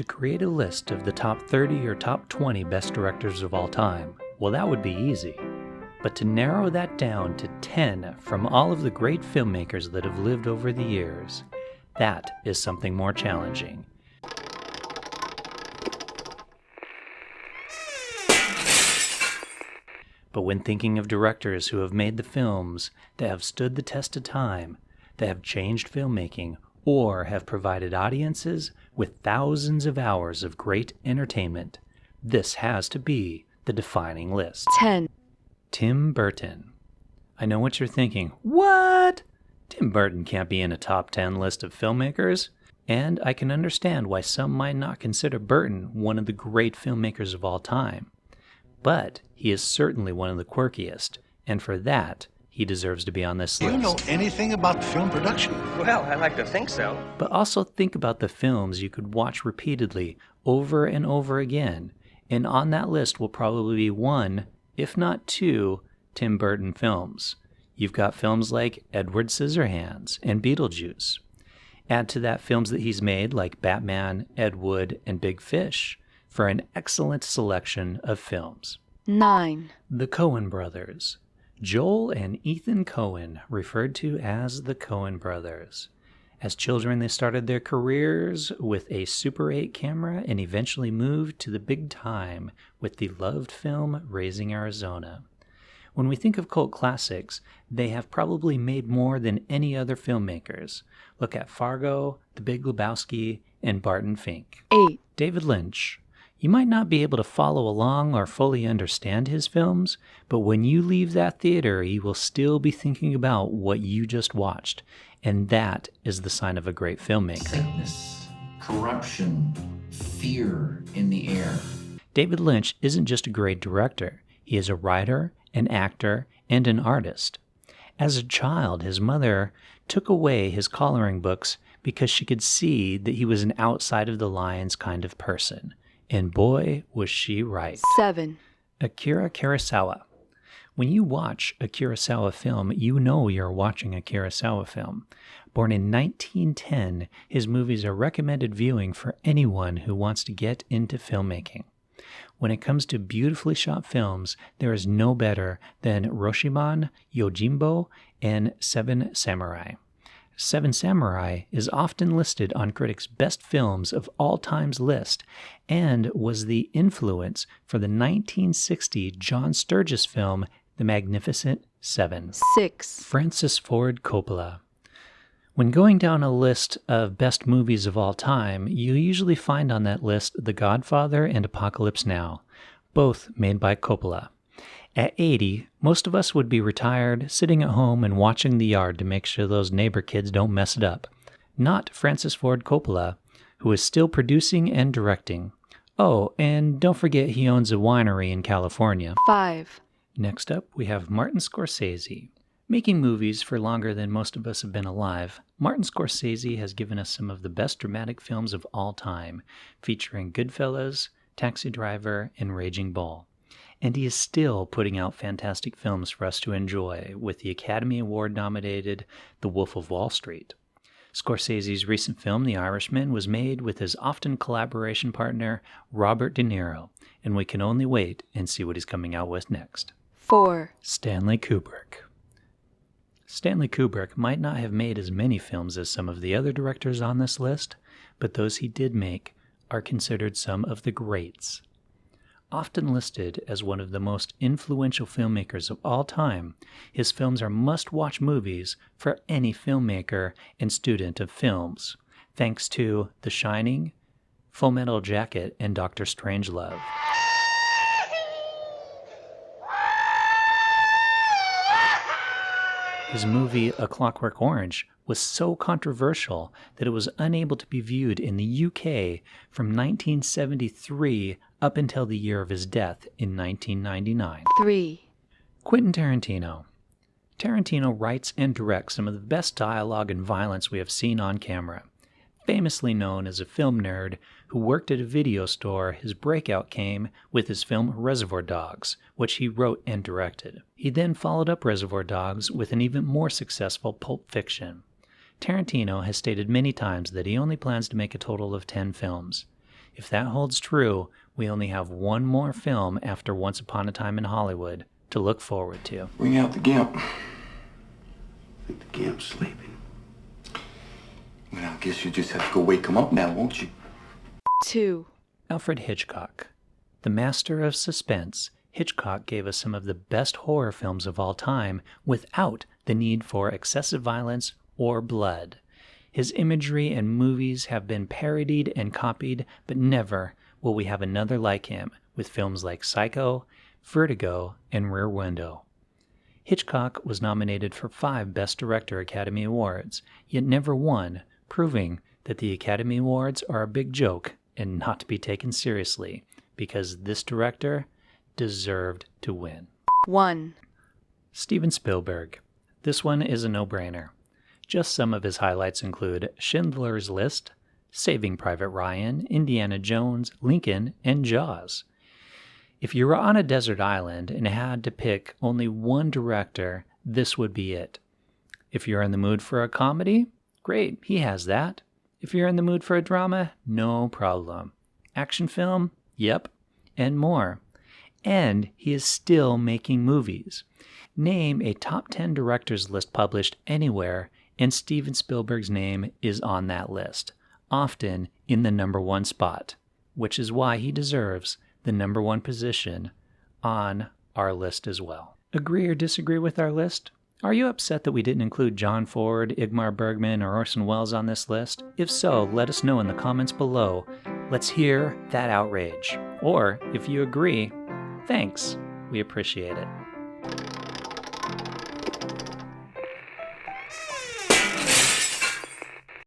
to create a list of the top 30 or top 20 best directors of all time, well, that would be easy. But to narrow that down to 10 from all of the great filmmakers that have lived over the years, that is something more challenging. But when thinking of directors who have made the films that have stood the test of time, that have changed filmmaking, or have provided audiences with thousands of hours of great entertainment, this has to be the defining list. 10. Tim Burton. I know what you're thinking. What? Tim Burton can't be in a top 10 list of filmmakers. And I can understand why some might not consider Burton one of the great filmmakers of all time. But he is certainly one of the quirkiest, and for that, he deserves to be on this list. Do you know anything about film production? Well, I like to think so. But also think about the films you could watch repeatedly over and over again, and on that list will probably be one, if not two, Tim Burton films. You've got films like Edward Scissorhands and Beetlejuice. Add to that films that he's made like Batman, Ed Wood, and Big Fish for an excellent selection of films. 9. The Coen Brothers. Joel and Ethan Coen, referred to as the Coen Brothers. As children, they started their careers with a Super 8 camera and eventually moved to the big time with the loved film Raising Arizona. When we think of cult classics, they have probably made more than any other filmmakers. Look at Fargo, The Big Lebowski, and Barton Fink. 8. David Lynch. You might not be able to follow along or fully understand his films, but when you leave that theater, you will still be thinking about what you just watched, and that is the sign of a great filmmaker. Sickness, corruption, fear in the air. David Lynch isn't just a great director. He is a writer, an actor, and an artist. As a child, his mother took away his coloring books because she could see that he was an outside of the lines kind of person. And boy, was she right. 7. Akira Kurosawa. When you watch a Kurosawa film, you know you're watching a Kurosawa film. Born in 1910, his movies are recommended viewing for anyone who wants to get into filmmaking. When it comes to beautifully shot films, there is no better than Rashomon, Yojimbo, and Seven Samurai. Seven Samurai is often listed on critics' best films of all time's list and was the influence for the 1960 John Sturges film The Magnificent Seven. 6. Francis Ford Coppola. When going down a list of best movies of all time, you usually find on that list The Godfather and Apocalypse Now, both made by Coppola. At 80, most of us would be retired, sitting at home and watching the yard to make sure those neighbor kids don't mess it up. Not Francis Ford Coppola, who is still producing and directing. Oh, and don't forget he owns a winery in California. 5. Next up, we have Martin Scorsese. Making movies for longer than most of us have been alive, Martin Scorsese has given us some of the best dramatic films of all time, featuring Goodfellas, Taxi Driver, and Raging Bull. And he is still putting out fantastic films for us to enjoy, with the Academy Award-nominated The Wolf of Wall Street. Scorsese's recent film, The Irishman, was made with his often collaboration partner, Robert De Niro, and we can only wait and see what he's coming out with next. 4. Stanley Kubrick. Stanley Kubrick might not have made as many films as some of the other directors on this list, but those he did make are considered some of the greats. Often listed as one of the most influential filmmakers of all time, his films are must-watch movies for any filmmaker and student of films, thanks to The Shining, Full Metal Jacket, and Dr. Strangelove. His movie A Clockwork Orange was so controversial that it was unable to be viewed in the UK from 1973 up until the year of his death in 1999. 3. Quentin Tarantino. Tarantino writes and directs some of the best dialogue and violence we have seen on camera. Famously known as a film nerd who worked at a video store, his breakout came with his film Reservoir Dogs, which he wrote and directed. He then followed up Reservoir Dogs with an even more successful Pulp Fiction. Tarantino has stated many times that he only plans to make a total of 10 films. If that holds true, we only have one more film after Once Upon a Time in Hollywood to look forward to. Bring out the Gimp. I think the Gimp's sleeping. Well, I guess you just have to go wake him up now, won't you? 2. Alfred Hitchcock. The master of suspense, Hitchcock gave us some of the best horror films of all time without the need for excessive violence or blood. His imagery and movies have been parodied and copied, but never will we have another like him with films like Psycho, Vertigo, and Rear Window. Hitchcock was nominated for 5 Best Director Academy Awards, yet never won, proving that the Academy Awards are a big joke and not to be taken seriously, because this director deserved to win. 1. Steven Spielberg. This one is a no-brainer. Just some of his highlights include Schindler's List, Saving Private Ryan, Indiana Jones, Lincoln, and Jaws. If you were on a desert island and had to pick only one director, this would be it. If you're in the mood for a comedy, great, he has that. If you're in the mood for a drama, no problem. Action film? Yep. And more. And he is still making movies. Name a top 10 directors list published anywhere, and Steven Spielberg's name is on that list, often in the number 1 spot, which is why he deserves the number 1 position on our list as well. Agree or disagree with our list? Are you upset that we didn't include John Ford, Ingmar Bergman, or Orson Welles on this list? If so, let us know in the comments below. Let's hear that outrage. Or, if you agree, thanks. We appreciate it.